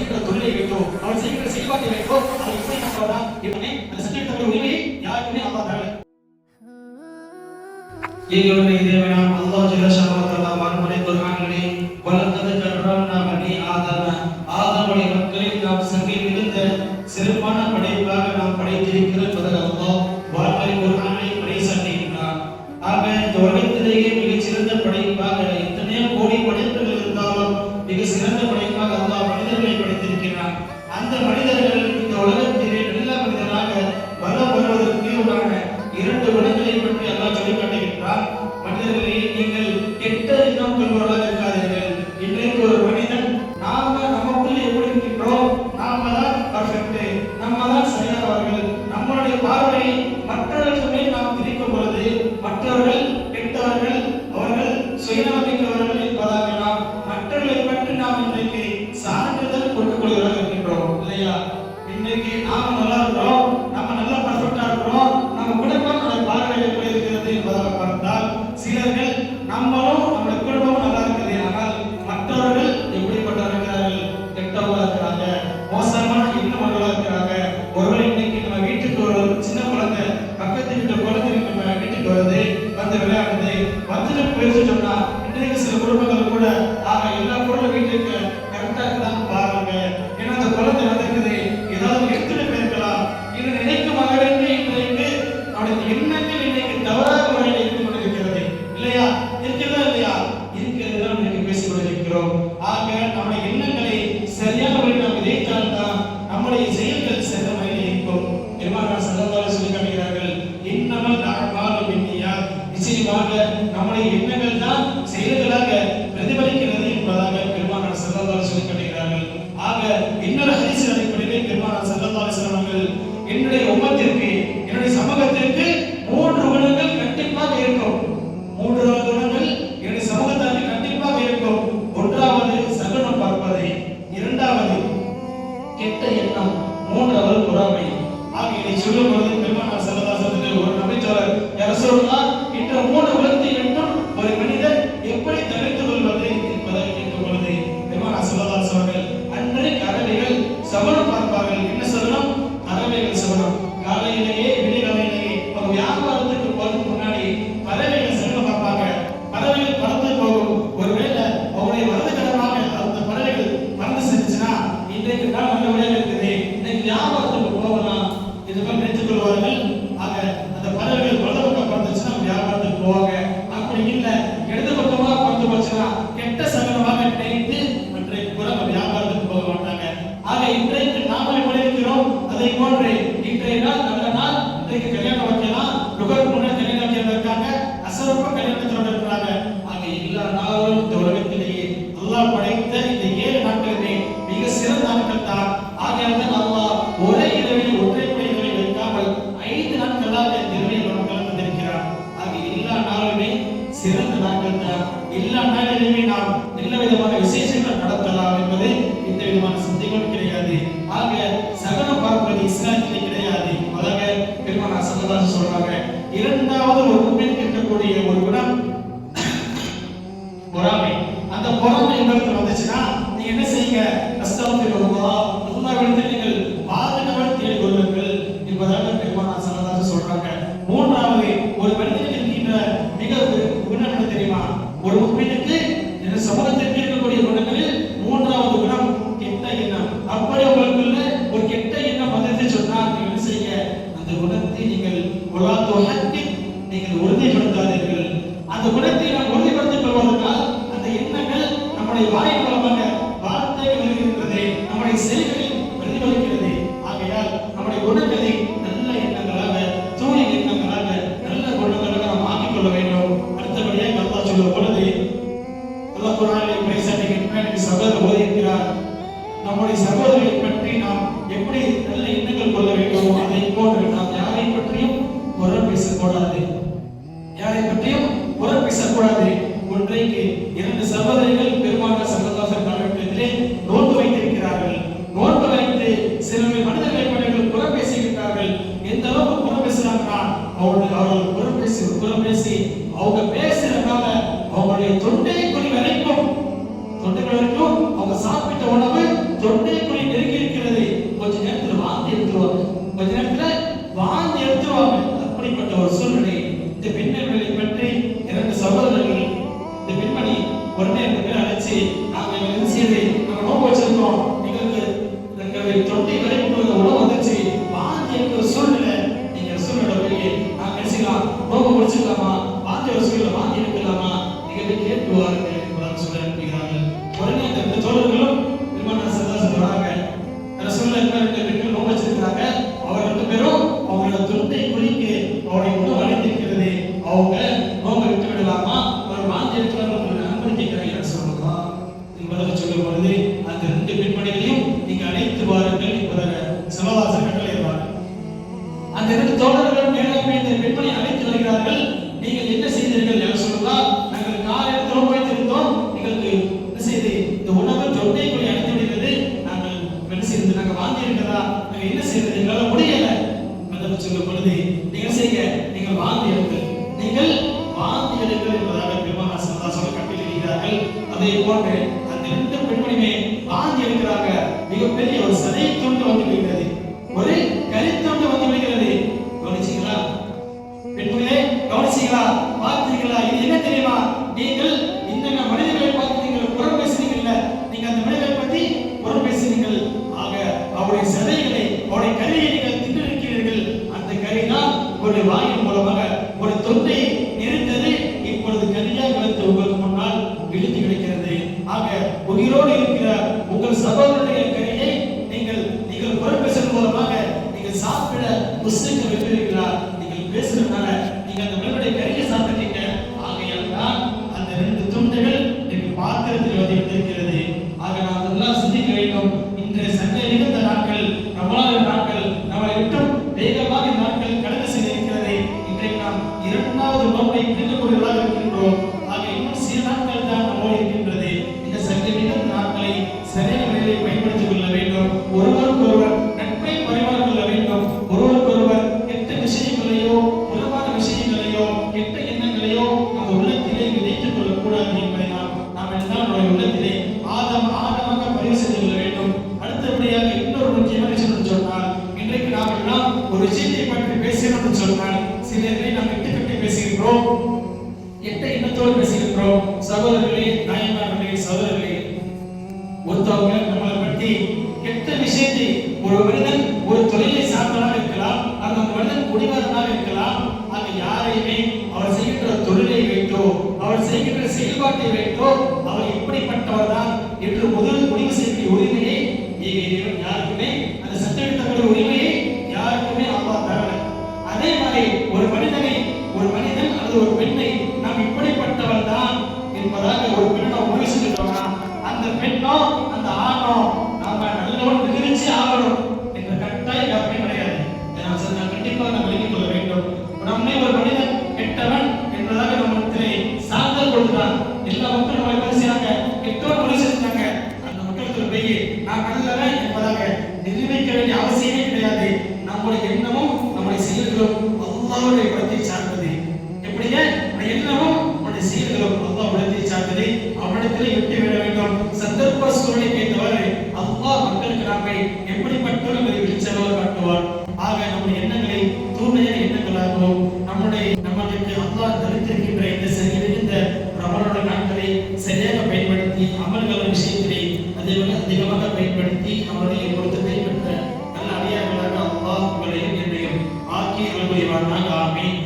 செய்கிற தொழிலை வைத்தோ அவன் செய்கிற செயல்பாட்டை வைத்தோ அதை எப்படி நம்புறதா இவனே அந்த சட்டத்தோட உரிமையை யாருக்குமே அல்லாஹ் தரல. எங்களுடைய தேவனாம் அல்லாஹ் ஜல்ல ஷானஹு வான்முறை குர்ஆனிலே வலக்கத் கர்ரம்னா பனி ஆதமுடைய மக்களை நாம் சங்கையில் இருந்த சிறப்பான படைப்பாக நாம் படைத்திருக்கிறோம் என்பதை அல்லாஹ் வான்முறை குர்ஆனிலே பறைசாற்றுகிறார். ஆக இந்த உலகத்திலேயே மிகச் சிறந்த படைப்பாக எத்தனையோ கோடி படைப்புகள் இருந்தாலும் மிக சிறந்த படைப்பாக அல்லாஹ் மனிதர்களை படைத்திருக்கிறார். அந்த மனிதர்கள் இந்த உலகத்திலே நல்ல மனிதராக வலம் வருவதற்கு உண்டான இரண்டு குணங்களை பற்றி அல்லாஹ் சொல்லி காட்டுகிறார். மனிதர்களே, நீங்கள் கெட்ட எண்ணம் கொள்பவர்களாக இருக்காதீர்கள். இன்றைக்கு ஒரு மனிதன் நமக்குள்ள எப்படி இருக்கின்றோம், நாம தான் பர்ஃபெக்ட், நம்ம தான் சரியானவர்கள், நம்மளுடைய பார்வையை மற்றவர்களுக்கு மேல் நாம் திரிக்கும் பொழுது மற்றவர்கள் கெட்டவர்கள், அவர்கள் சுயநலமிக்கவர்கள் என்பதாக நாம் மற்றவர்களை பற்றி நாம் இன்றைக்கு சான்றிதழ் கொண்டு கொள்கிறோம் இருக்கின்றோம் இல்லையா? இன்னைக்கு நாம நல்லா இருக்கிறோம், நம்ம நல்லா பர்ஃபெக்டா இருக்கிறோம், நம்ம குடும்பம் நம்முடைய பார்வையில் எப்படி இருக்கிறது என்பதாக பார்த்தால் சிலர்கள் நம்மளும் நம்முடைய குடும்பமும் நல்லா இருக்குது, ஆனால் மற்றவர்கள் எப்படிப்பட்டவர்கள் இருக்கிறார்கள், கெட்டவர்களா இருக்கிறாங்க, மோசமான எண்ணவர்களா இருக்கிறாங்க. ஒருவேளை இன்னைக்கு நம்ம வீட்டுக்கு ஒரு சின்ன குழந்தை, பக்கத்து வீட்டு குழந்தை நம்ம வீட்டுக்கு வருது, வந்து விளையாடுது, வந்துட்டு போயிடுச்சு சொன்னா இன்னைக்கு சில குடும்பங்கள் கூட எல்லா பொருளும் வீட்டுக்கு கரெக்டா இருக்குதான்னு பாருங்க. ஏன்னா அந்த குழந்தை வந்திருக்குது, ஏதாவது எடுத்துட்டு போயிருக்கலாம், இது நினைக்கும் மகளிருக்கு இன்றைக்கு அவனுடைய எண்ணங்கள் இன்னைக்கு தவறாக முறையில் இருந்து கொண்டிருக்கிறது இல்லையா? இருக்கிறதா இல்லையா? இருக்கிறது தான் இன்னைக்கு பேசிக் கொண்டிருக்கிறோம். ஆக நம்முடைய எண்ணங்களை சரியான முறையில் நாம் விதைத்தால்தான் நம்முடைய செயல்கள் சிறந்த முறையில் இருக்கும். பெருமானார் ஸல்லல்லாஹு அலைஹி வஸல்லம் சொல்கிறார்கள், இன்னமல் அஅமாலு பின்னியாத், நிச்சயமாக நம்முடைய எண்ணங்கள் தான் செயல்களாக பிரதிபலிக்கிறது என்பதாக பெருமானார் ஸல்லல்லாஹு அலைஹி வஸல்லம் சொல்கிறார்கள். ஆக இன்னொரு ஹதீஸ் அடிப்படையிலே பெருமானார் ஸல்லல்லாஹு அலைஹி வஸல்லம் அவர்கள் என்னுடைய உம்மத்திற்கு, என்னுடைய சமூகத்திற்கு 3 குணங்கள் கண்டிப்பாக இருக்கும். 3 குணங்கள் என்னுடைய சமூகத்திற்கு கண்டிப்பாக இருக்கும். ஒன்றாவது சகுனம் பார்ப்பது, இரண்டாவது கெட்ட எண்ணம், மூன்றாவது பொறாமை. ஆக இதை சொல்லும் பொழுது பெருமானார் ஸல்லல்லாஹு அலைஹி வஸல்லம் ஒரு நபி தோழர், யா ரசூலுல்லாஹ், இந்த 3 குணத்தை மட்டும் ஒரு மனிதன் எப்படி தவிர்த்துக் கொள்வது என்பதை கேட்கும் பொழுது பெருமானார் ஸல்லல்லாஹு அலைஹி வஸல்லம் அன்றைக்கு அரபிகள் சகுனம் பார்ப்பார்கள். என்ன சொல்லணும்? பறவைகள் சகுனம். காலையிலேயே விடிகாலையிலேயே ஒரு வியாபாரத்துக்கு போறதுக்கு முன்னாடி பறவைகள் சகுனம் பார்ப்பாங்க. பறவைகள் பறந்து போகும். ஒருவேளை அவருடைய வலது கடமாக அந்த பறவைகள் பறந்து செஞ்சுச்சுன்னா இன்றைக்கு தான் நல்ல விளையாட்டு இருக்குது, இன்னைக்கு வியாபாரத்துக்கு போகலாம், இது மாதிரி நினைத்துக் கொள்வார்கள். ஆக அந்த பறவைகள் வலது பக்கம் பறந்துச்சுன்னா வியாபாரத்துக்கு போவாங்க. அப்படி இல்லை இடது பக்கமாக பறந்து போச்சுன்னா கெட்ட சகுனமாக நினைத்து அன்றைக்கு கூட வியாபாரத்துக்கு போக மாட்டாங்க. ஆக இன்றைக்கு நாம எப்படி இருக்கிறோம், அதை போன்று இன்றைய நாள் நல்ல நாள், இன்றைக்கு கல்யாணம் வைக்கலாம், லுகருக்கு முன்னாடி கல்யாணம் வைக்கிறவங்க இருக்காங்க, அசரப்ப கல்யாணத்தோட இருக்கிறாங்க. ஆக எல்லா நாளும் இந்த உலகத்திலேயே அல்லாஹ் படைத்த இந்த 7 நாட்களுமே மிக சிறந்த நாட்கள் தான். ஆகையால் தான் அல்லாஹ் ஒரே இரவில் ஒற்றைப்படை இரவை வைக்காமல் 5 நாட்களாக இந்த இரவை நமக்கு தந்திருக்கிறார். ஆக எல்லா நாளுமே சிறந்த நாட்கள் தான். எல்லா நாளிலுமே நாம் நல்ல விதமான விசேஷங்கள் நடத்தலாம் என்பது எந்த விதமான சந்தேகமும் கிடையாது. ஆக சகனம் பார்ப்பது இஸ்லாத்திலே கிடையாது. அதாக பெருமானார் ஸல்லல்லாஹு அலைஹி வஸல்லம் சொல்றாங்க. இரண்டாவது ஒரு முன்னில் இருக்கக்கூடிய ஒரு குணம் பொறாமை. அந்த பொறாமை உங்களுக்கு வந்துச்சுன்னா நீங்க என்ன செய்யுங்க? அஸ்தக்ஃபிருல்லாஹ், அல்லாஹ்விடத்தில் நீங்கள் பாதுகாவல் தேடிக் கொள்ளுங்கள் என்பதாக பெருமானார் ஸல்லல்லாஹு அலைஹி வஸல்லம் சொல்றாங்க. மூன்றாவது ஒரு மனிதனுக்கு இருக்கின்ற மிக குணம் என்ன தெரியுமா? ஒரு முஃமினுக்கு இந்த சமூகத்திற்கு இருக்கக்கூடிய குணங்களில் மூன்றாவது குணம் கெட்ட எண்ணம். அப்படி உங்களுக்குள்ள ஒரு கெட்ட எண்ணம் வந்து சொன்னால் நீங்கள் என்ன செய்ய? அந்த குணத்தை நீங்கள் நீங்கள் உறுதிப்படுத்தாதீர்கள். அந்த குணத்தை நாம் உறுதிப்படுத்திக் கொள்வதனால் அந்த எண்ணங்கள் நம்முடைய வாய் மூலமாக வார்த்தைகள் வருகின்றது, நம்முடைய செயல்களில் பிரதிபலிக்கிறது. ஆகையால் நம்முடைய குணங்களை நல்ல எண்ணங்களாக, தூய எண்ணங்களாக, நல்ல குணங்களாக நாம் ஆக்கிக் கொள்ள வேண்டும். அடுத்தபடியாக அல்லாஹ் சொல்லும் பொழுது அல்லாஹ் குர்ஆனிலே பேசுகின்ற சகோதரர் ஓதியிருக்கிறார், நம்முடைய சகோதரர்களை பற்றி நாம் எப்படி நல்ல எண்ணங்கள் கொள்ள வேண்டும், அதை போன்று நாம் யாரை பற்றியும் புறம் பேசக்கூடாது, யாரை பற்றியும் புறம் பேசக்கூடாது. ஒன்றைக்கு 2 சகோதரிகள் பெருமானார் ஸல்லல்லாஹு அலைஹி வஸல்லம் நோன்பு வைத்திருக்கிறார்கள். நோன்பு வைத்து சில மனிதர்களை பற்றி புறம் பேசுகிறார்கள். எந்த அளவுக்கு புறம் பேசுறாங்கன்னா அவர்கள் புறம் பேசி அவங்க பேசுறதுனால அவங்களுடைய தொண்டை குழி வரைக்கும் தொண்டை வரைக்கும் அவங்க சாப்பிட்ட உணவு தொண்டைக்குழி நெருங்கி இருக்கிறது. கொஞ்ச நேரத்துல வாந்தி எடுத்துருவாங்க, கொஞ்ச நேரத்துல வாந்தி எடுத்துருவாங்க. அப்படிப்பட்ட ஒரு சூழ்நிலை. இந்த பெண்மணிகளை பற்றி 2 சகோதரர்கள், இந்த பெண்மணி உடனே 2 பேர் அழைச்சு, நாங்க என்ன செய்து நாங்க நோம்பு வச்சிருக்கோம், எங்களுக்கு தொண்டை வரைக்கும் உணவு வந்துச்சு, வாந்தி எடுக்கிற சூழ்நிலை, நீங்க சூழ்நிலை போய் நாங்க என்ன செய்யலாம், நோம்பு முடிச்சுக்கலாமா, வாந்தி ஒரு சூழ்நிலை வாந்தி எடுக்கலாமா, நீங்க போய் கேட்டு வாருங்க சொல்ல அனுப்புகிறாங்க. உடனே அந்த 2 தோழர்களும் பெருமானா சல்லல்லாஹு வராங்க. ரசூலுல்லாஹ் 2 பெண்கள் நோம்பு வச்சிருக்காங்க. அவர் 2 பேரும் அவங்களோட தொண்டை குழிக்கு அவருடைய உணவு அடைந்திருக்கிறது, அவங்க நோம்பை விட்டு விடலாமா, அவர் வாந்தி எடுக்கிறாங்க அனுமதிக்கிறாங்க சொல்லலாம் என்பதாக சொல்லும் பொழுது அந்த 2 பெண்மணிகளையும் நீங்க அழைத்து வாருங்கள் என்பதாக ஸல்லல்லாஹு கட்டளையிடுவார். அந்த 2 தோழர்கள் மேலும் இந்த பெண்மணி அழைத்து வருகிறார்கள். நீங்கள் என்ன செய்தீர்கள் என்று சொல்லலாம், நாங்கள் காலையில் நோம்பு வைத்திருந்தோம், எங்களுக்கு என்ன செய்து இந்த உணவு தொண்டை குழி அடைந்து விடுகிறது, நாங்கள் என்ன செய்து நாங்கள் வாந்தி இருக்கிறதா, நாங்கள் என்ன செய்வது எங்களால் முடியல என்பதாக சொல்லும் பொழுது நீங்கள் செய்ய, நீங்கள் வாந்தி எடுங்கள், நீங்கள் வாந்தி எடுங்கள் என்பதாக பெருமானா ஸல்லல்லாஹு கட்டளையிடுகிறார்கள். அதே போன்று அந்த 2 பெண்மணியுமே வாந்தி எடுக்கிறாங்க. மிகப்பெரிய ஒரு சதை துண்டு வந்து விடுகிறது, ஒரு கரித்துண்டு வந்து விடுகிறது. கவனிச்சீங்களா பெண்களே, கவனிச்சீங்களா, பார்த்தீங்களா? இது என்ன தெரியுமா, நீங்கள் இந்த மனிதர்களை பார்த்து நீங்கள் புறம் பேசுறீங்கல்ல, நீங்க அந்த மனிதரை பத்தி புறம் பேசுறீங்கள். ஆக அவருடைய சதைகளை, அவருடைய கரியை நீங்கள் தின்றிருக்கிறீர்கள். அந்த கரிதான் உங்களுடைய வாயின் மூலமாக ஒரு தொண்டையை நெரித்தது, இப்பொழுது கரியாக விழுந்து உங்களுக்கு முன்னால் விழுந்து கிடைக்கிறது. ஆக உயிரோடு இருக்கிற உங்கள் சகோதரனுடைய கரியை நீங்கள் புறம் பேசுவதன் மூலமாக நீங்கள் சாப்பிட புஸ்தக வைக்கிறீர்களா, நீங்கள் பேசுறதுனால நீங்க அந்த மனிதனுடைய கரியை சாப்பிட்டீங்க. ஆகையால் தான் அந்த 2 துண்டுகள் நீங்கள் பாத்திரத்தில் வந்திருக்கிறது. ஆக நாம் எல்லாம் சிந்திக்க வேண்டும். இன்றைய சண்டை நிகழ்ந்த நாட்கள், ரமலான் நாட்கள், நம்மளை விட்டும் வேகமாக நாட்கள் கடந்து சென்றிருக்கிறது. இன்றைக்கு நாம் 2வது நோன்பை பிடிக்கக்கூடியவர்களாக இருக்கின்றோம். ஆக இன்னும் சில நாட்கள் தான் நம்மோடு இருக்கின்றது. இந்த சண்டை நிகழ்ந்த நாட்களை சரியான முறையில் பயன்படுத்திக் கொள்ள வேண்டும். ஒருவருக்கொருவர் நட்பை பரிமாறிக்கொள்ள வேண்டும். ஒருவருக்கொருவர் கெட்ட விஷயங்களையோ, புறமான விஷயங்களையோ, கெட்ட எண்ணங்களையோ நம்ம உள்ளத்திலே விதைத்துக் கொள்ளக்கூடாது என்பதை நாம் எல்லாம் நம்முடைய உள்ளத்திலே ஆழமாக பதிவு செய்து கொள்ள வேண்டும். அடுத்தபடியாக இன்னொரு முக்கியமான விஷயம் சொன்னால், இன்றைக்கு நாம் எல்லாம் ஒரு விஷயத்தை பற்றி பேசணும் சொன்னால், சிலரை நாம் விட்டு பேசுகின்றோம், கெட்ட எண்ணத்தோடு பேசுகின்றோம். சகோதரர்களே, தாய்மார்களே, சகோதரர்களே, ஒருத்தவங்க நம்மளை பற்றி கெட்ட விஷயத்தை, ஒரு மனிதன் ஒரு தொழிலை சார்ந்தவனாக இருக்கலாம், அந்த மனிதன் குடிகாரனாக இருக்கலாம், அது யாரையுமே அவர் செய்கின்ற தொழிலை வைத்தோ, அவர் செய்கின்ற செயல்பாட்டை வைத்தோ அவர் இப்படிப்பட்டவர் தான் என்று முதல் முடிவு செய்யக்கூடிய உரிமையை யாருக்குமே, அந்த சட்டத்திட்டக்கூடிய உரிமையை யாருக்குமே அல்லாஹ் தரல. அதே மாதிரி ஒரு மனிதன் அல்லது ஒரு பெண்ணை நாம் இப்படிப்பட்டவர் தான் என்பதாக ஒரு பெண்ணை முடிவு செஞ்சுட்டோம்னா, அந்த பெண்ணோ அந்த ஆணோ நாம நல்லவன் நிகழ்ச்சி ஆகணும் என்ற கட்டாயம் யாருமே கிடையாது. கண்டிப்பாக நாம் விளங்கிக் கொள்ள வேண்டும். நம்மை ஒரு மனிதன் கெட்டவன் என்பதாக நம்மிடத்திலே சார்ந்தல் கொடுத்தான். எல்லா மக்களும் நம்மளை பேசினாங்க, கெட்டவன் முடிவு செஞ்சாங்க. அந்த மக்களுக்கு போய் நான் நல்லவன் என்பதாக நிரூபிக்க வேண்டிய அவசியமே கிடையாது. நம்முடைய எண்ணமும் நம்முடைய செயல்களும் அல்லாஹ்வுடைய படத்தை சார்ந்தது. எப்படிங்க எண்ணமும் நம்முடைய செயல்களும் அல்லாஹ் படத்தை சார்ந்தது. அவனிடத்திலே விட்டு விட வேண்டும். சந்தர்ப்ப சூழ்நிலைக்கு ஏற்றவாறு அல்லாஹ் மக்களுக்கு நம்மை எப்படிப்பட்டோம் என்பதை வெளிச்சமாக காட்டுவார். ஆக நம்முடைய எண்ணங்களை தூய்மையான எண்ணங்களாகவும் நம்மளுக்கு அல்லாஹ் தரித்திருக்கின்ற இந்த சரியிருந்த ரமலானுடைய நாட்களை சரியாக பயன்படுத்தி அமல்கள் விஷயத்திலே அதிகமாக பயன்படுத்தி நம்முடைய பொருத்தத்தை பெற்ற நல்ல அடியார்களாக அல்லாஹ் உங்களையும் என்னையும் ஆக்கி அருள்புரிவானாக. ஆமீன்.